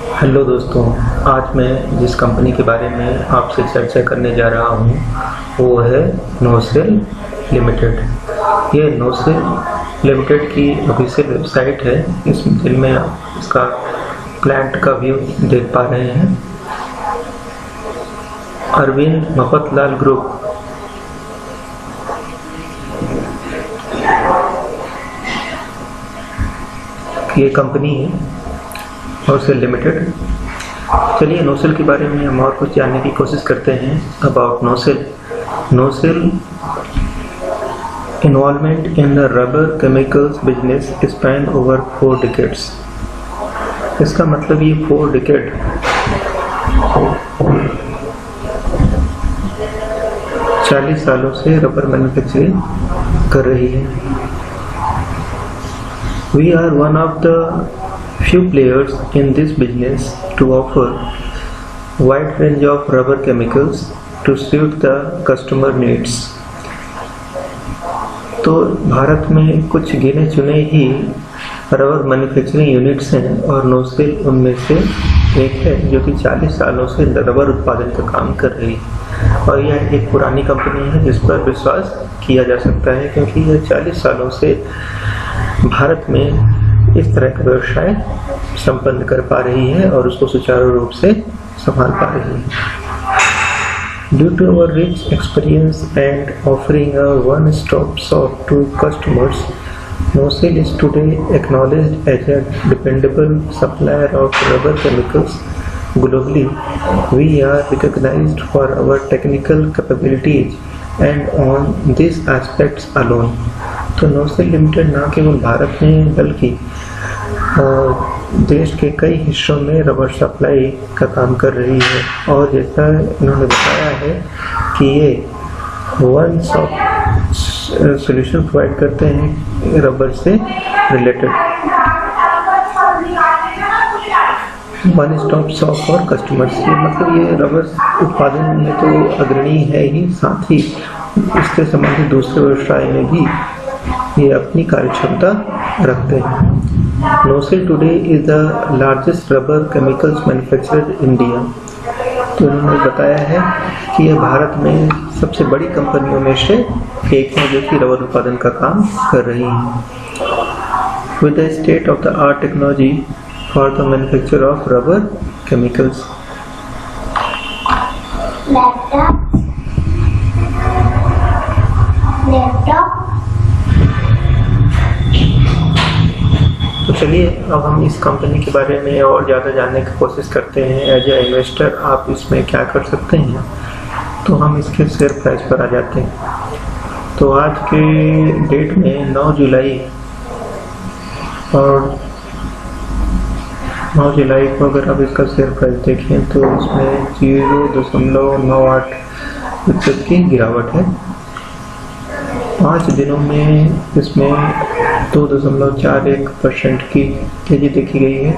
Hello दोस्तों, आज मैं जिस कंपनी के बारे में आपसे चर्चा करने जा रहा हूँ वो है नोसेल लिमिटेड। ये नोसेल लिमिटेड की ऑफिशियल वेबसाइट है, जिनमें आप इसका प्लांट का व्यू देख पा रहे हैं। अरविंद मफतलाल ग्रुप ये कंपनी है, नोसेल लिमिटेड। चलिए नोसेल के बारे में हम और कुछ जानने की कोशिश करते हैं about NOCIL. NOCIL involvement in the rubber chemicals business span over 4 decades। इसका मतलब ये 4 decade 40 सालों से रबर मैन्युफैक्चरिंग कर रही है। We are one of the few players in this business to offer wide range of rubber chemicals to suit the customer needs। तो भारत में कुछ गिने चुने ही रबर मैन्युफैक्चरिंग यूनिट्स हैं और नोसेल उनमें से एक है, जो कि 40 सालों से रबर उत्पादन का काम कर रही है। और यह एक पुरानी कंपनी है जिस पर विश्वास किया जा सकता है, क्योंकि यह 40 सालों से भारत में इस तरह का व्यवसाय संपन्न कर पा रही है और उसको सुचारू रूप से संभाल पा रही है। Due to our rich experience and offering a one-stop shop to customers, Nocel is today acknowledged as a dependable supplier of rubber chemicals globally. We are recognized for our technical capabilities and on these aspects alone। तो NOCIL limited न केवल भारत में बल्कि देश के कई हिस्सों में रबर सप्लाई का काम कर रही है। और जैसा इन्होंने बताया है कि ये वन स्टॉप सॉल्यूशन प्रोवाइड करते हैं रबर से related, one stop shop for customers. मतलब ये रबर उत्पादन में तो अग्रणी है ही, साथ ही इससे संबंधित दूसरे व्यवसाय में भी ये अपनी कार्यक्षमता रखते हैं। NOCIL today is the largest rubber chemicals manufacturer in India. तो उन्होंने बताया है कि यह भारत में सबसे बड़ी कंपनियों में से एक है जो कि रबर उत्पादन का काम कर रही है। With the state of the art technology for the manufacture of rubber chemicals. तो चलिए अब हम इस कंपनी के बारे में और ज़्यादा जानने की कोशिश करते हैं। एज ए इन्वेस्टर आप इसमें क्या कर सकते हैं, तो हम इसके शेयर प्राइस पर आ जाते हैं। तो आज के डेट में 9 जुलाई और 9 जुलाई को अगर आप इसका शेयर प्राइस देखें तो इसमें 0.98% की गिरावट है। 5 दिनों में इसमें 2.41% की तेजी देखी गई है।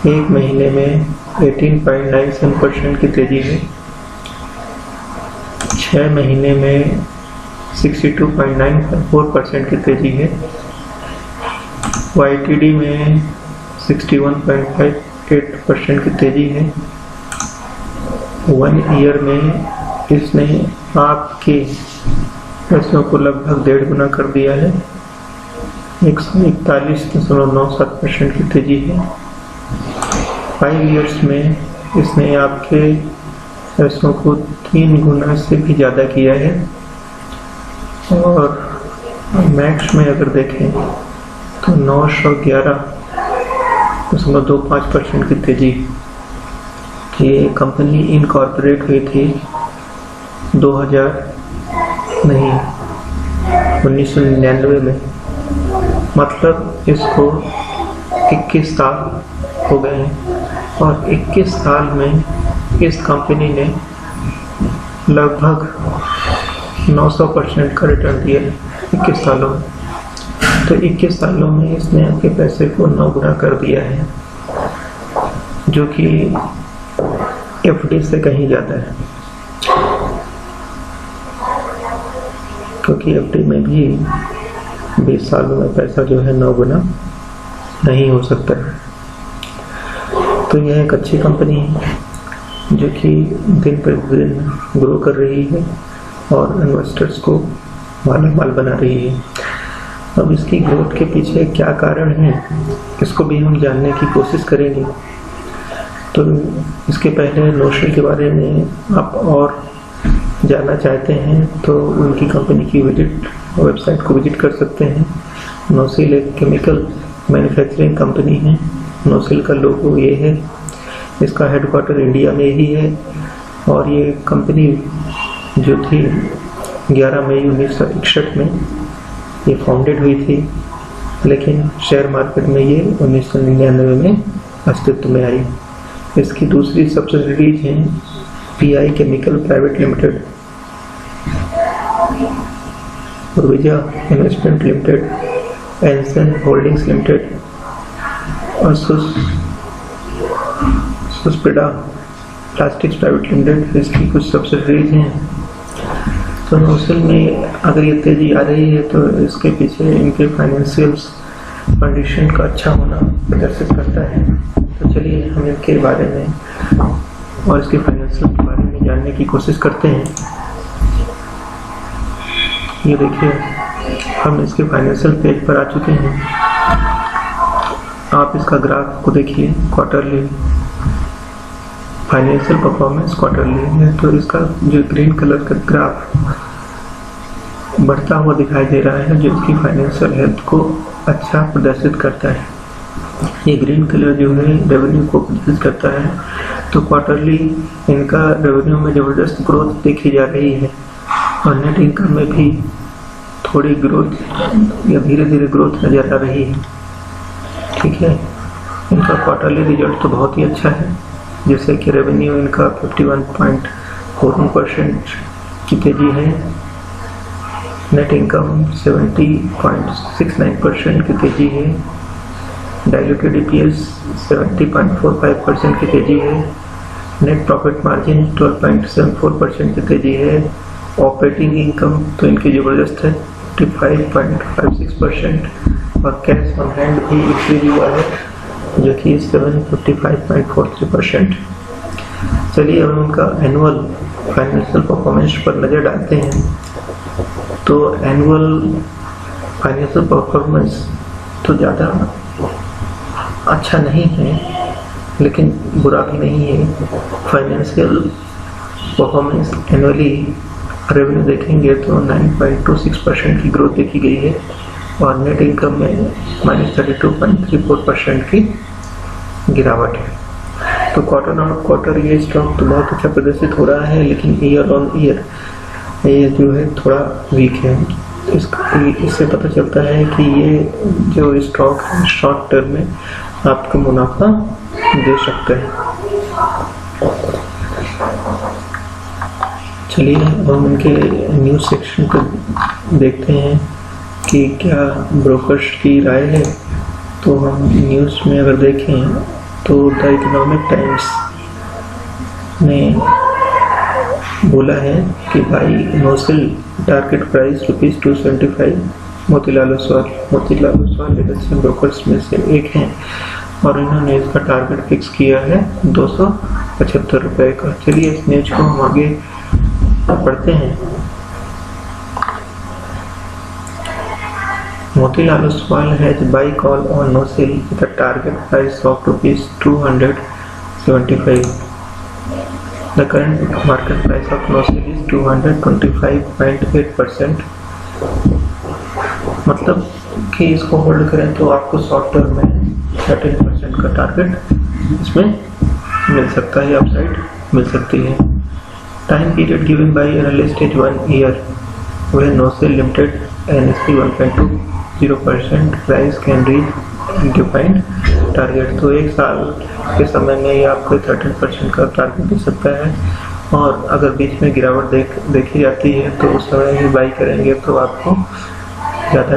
एक महीने में 18.97% की तेजी है। 6 महीने में 62.94% की तेजी है। YTD में 61.58% की तेजी है। 1 ईयर में इसने आपके पैसों को लगभग 1.5 गुना कर दिया है। 141.97% की तेजी है। 5 ईयर्स में इसने आपके पैसों को 3 गुना से भी ज़्यादा किया है। और मैक्स में अगर देखें तो 911.25% की तेजी। ये कंपनी इनकॉर्पोरेट हुई थी 1999 में। मतलब इसको 21 साल हो गए हैं और 21 साल में इस कंपनी ने लगभग 900% का रिटर्न दिया है 21 सालों में। तो 21 सालों में इसने आपके पैसे को 9 गुना कर दिया है, जो कि FD से कहीं ज़्यादा है, क्योंकि FD में भी 20 सालों में पैसा जो है 9 गुना नहीं हो सकता है। तो यह एक अच्छी कंपनी है जो कि दिन पर दिन ग्रो कर रही है और इन्वेस्टर्स को मालामाल बना रही है। अब इसकी ग्रोथ के पीछे क्या कारण है, इसको भी हम जानने की कोशिश करेंगे। तो इसके पहले नोशेल के बारे में आप और जानना चाहते हैं तो उनकी कंपनी की वेबसाइट को विजिट कर सकते हैं। नोशेल एक केमिकल मैन्युफैक्चरिंग कंपनी है। नोशेल का लोगो ये है, इसका हेडक्वार्टर इंडिया में ही है और ये कंपनी जो थी 11 मई 1961 में ये फाउंडेड हुई थी, लेकिन शेयर मार्केट में ये 1999 में अस्तित्व में आई। इसकी दूसरी सब्सिडीज हैं PI chemical private limited, Purvija investment limited, Anson holdings limited और सुस्पेडा प्लास्टिक्स प्राइवेट लिमिटेड, इसकी कुछ सब्सिडीज हैं। तो नोशेल में अगर ये तेजी आ रही है तो इसके पीछे इनके फाइनेंशियल कंडीशन का अच्छा होना प्रदर्शित करता है। तो चलिए हम इनके बारे में और इसके फाइनेंशियल के बारे में जानने की कोशिश करते हैं। ये देखिए, हम इसके फाइनेंशियल पेज पर आ चुके हैं। आप इसका ग्राफ को देखिए, क्वार्टरली फाइनेंशियल परफॉर्मेंस क्वार्टरली है। तो इसका जो ग्रीन कलर का ग्राफ बढ़ता हुआ दिखाई दे रहा है, जो इसकी फाइनेंशियल हेल्थ को अच्छा प्रदर्शित करता है। ये ग्रीन कलर जो है रेवेन्यू को प्रदर्शित करता है। तो क्वार्टरली इनका रेवेन्यू में ज़बरदस्त ग्रोथ देखी जा रही है और नेट इनकम में भी थोड़ी ग्रोथ या धीरे धीरे ग्रोथ नजर आ रही है। ठीक है, इनका क्वार्टरली रिजल्ट तो बहुत ही अच्छा है, जैसे कि रेवेन्यू इनका 51.41% की तेजी है, नेट इनकम 70.69% की तेजी है, डाइल्यूटेड ईपीएस 70.45% की तेजी है, नेट प्रॉफिट मार्जिन 12.74% की तेजी है, ऑपरेटिंग इनकम तो इनकी ज़बरदस्त है 55.56% और कैश ऑन हैंड भी इंक्रीज हुआ है जो कि 755.43%। चलिए हम उनका एनुअल फाइनेंशियल परफॉर्मेंस पर नज़र डालते हैं। तो एनुअल फाइनेंशियल परफॉर्मेंस तो ज़्यादा अच्छा नहीं है, लेकिन बुरा भी नहीं है। फाइनेंशियल परफॉर्मेंस एनुअली रेवेन्यू देखेंगे तो 9.26% की ग्रोथ देखी गई है और नेट इनकम में -32.34% की गिरावट है। तो क्वार्टर ऑन क्वार्टर ये स्टॉक तो बहुत अच्छा प्रदर्शित हो रहा है, लेकिन ईयर ऑन ईयर ये जो है थोड़ा वीक है। इससे पता चलता है कि ये जो स्टॉक है शॉर्ट टर्म में आपको मुनाफा दे सकते हैं। चलिए हम इनके न्यूज़ सेक्शन को देखते हैं कि क्या ब्रोकर्स की राय है। तो हम न्यूज़ में अगर देखें तो द इकोनॉमिक टाइम्स ने बोला है कि भाई NOCIL target price ₹275। Motilal Oswal agency brokers में से एक हैं और इन्होंने इसका टारगेट फिक्स किया है ₹275 का। चलिए इस न्यूज को हम आगे पढ़ते हैं। Motilal Oswal has buy call on Noshel with a target price of ₹275. The current market price of Noshel is 225.8%. मतलब कि इसको होल्ड करें तो आपको शॉर्ट टर्म में 13% का टारगेट इसमें मिल सकता है, अपसाइड मिल सकती है। Time period given by analyst is 1 year, when Noshel Limited NSE 1.20% price can reach defined target. तो एक साल के समय में ये आपको 13% का टारगेट दे सकता है और अगर बीच में गिरावट देखी जाती है तो उस समय ही बाई करेंगे तो आपको ज़्यादा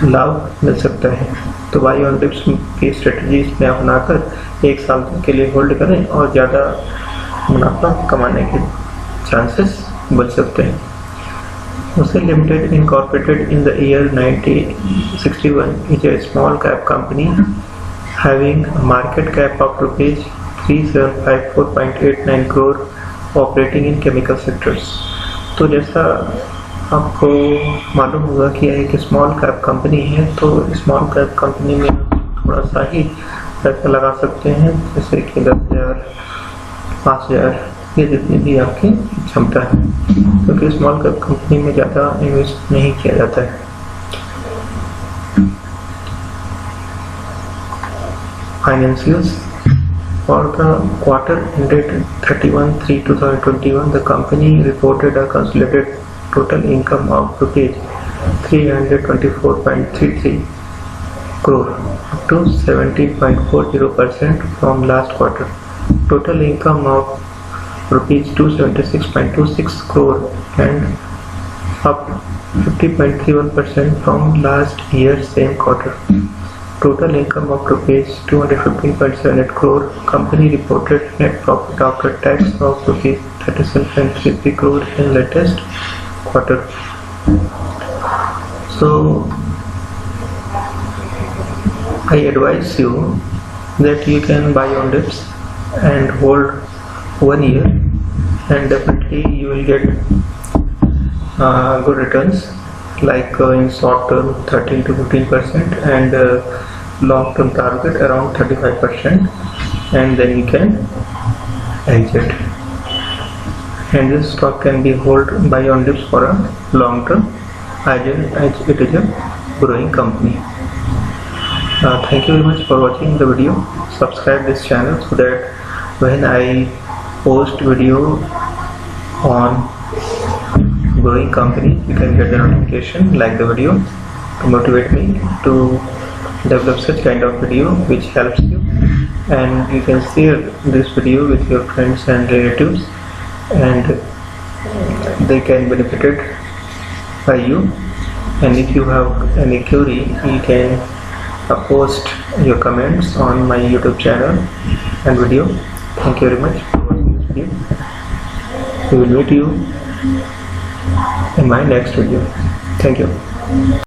लाभ मिल सकता है। तो बाई ऑन डिप्स की स्ट्रेटजीज में अपनाकर एक साल तक के लिए होल्ड करें और ज़्यादा मुनाफा कमाने के चांसेस बच सकते हैं। Noshel Limited, incorporated in the year 1961, is a small cap company having a market cap of rupees 3754.89 crore, operating in chemical sectors. तो जैसा आपको मालूम होगा कि एक स्मॉल कैप कंपनी है, तो स्मॉल कैप कंपनी में थोड़ा सा ही पैसा लगा सकते हैं, जैसे कि 10,000, 5,000 ये जितनी भी आपकी क्षमता है, क्योंकि स्मॉल कैप कंपनी में ज़्यादा इन्वेस्ट नहीं किया जाता है। Financials for the quarter ended 31/3/2021, the company reported a consolidated total income of rupees 324.33 crore, up to 70.40% from last quarter. Total income of rupees 276.26 crore and up 50.31% from last year's same quarter. Total income of rupees 215.78 crore. Company reported net profit after tax of rupees 37.33 crore in latest quarter. So I advise you that you can buy on dips and hold 1 year, and definitely you will get good returns, like in short term 13 to 15% and long term target around 35%, and then you can exit. And this stock can be held by on dips for a long term as it is a growing company. Thank you very much for watching the video. Subscribe this channel so that when I post video on growing company, you can get the notification. Like the video to motivate me to develop such kind of video which helps you, and you can share this video with your friends and relatives, and they can benefit it by you. And if you have any query, you can post your comments on my YouTube channel and video. Thank you very much for watching this video. We will meet you in my next video. Thank you.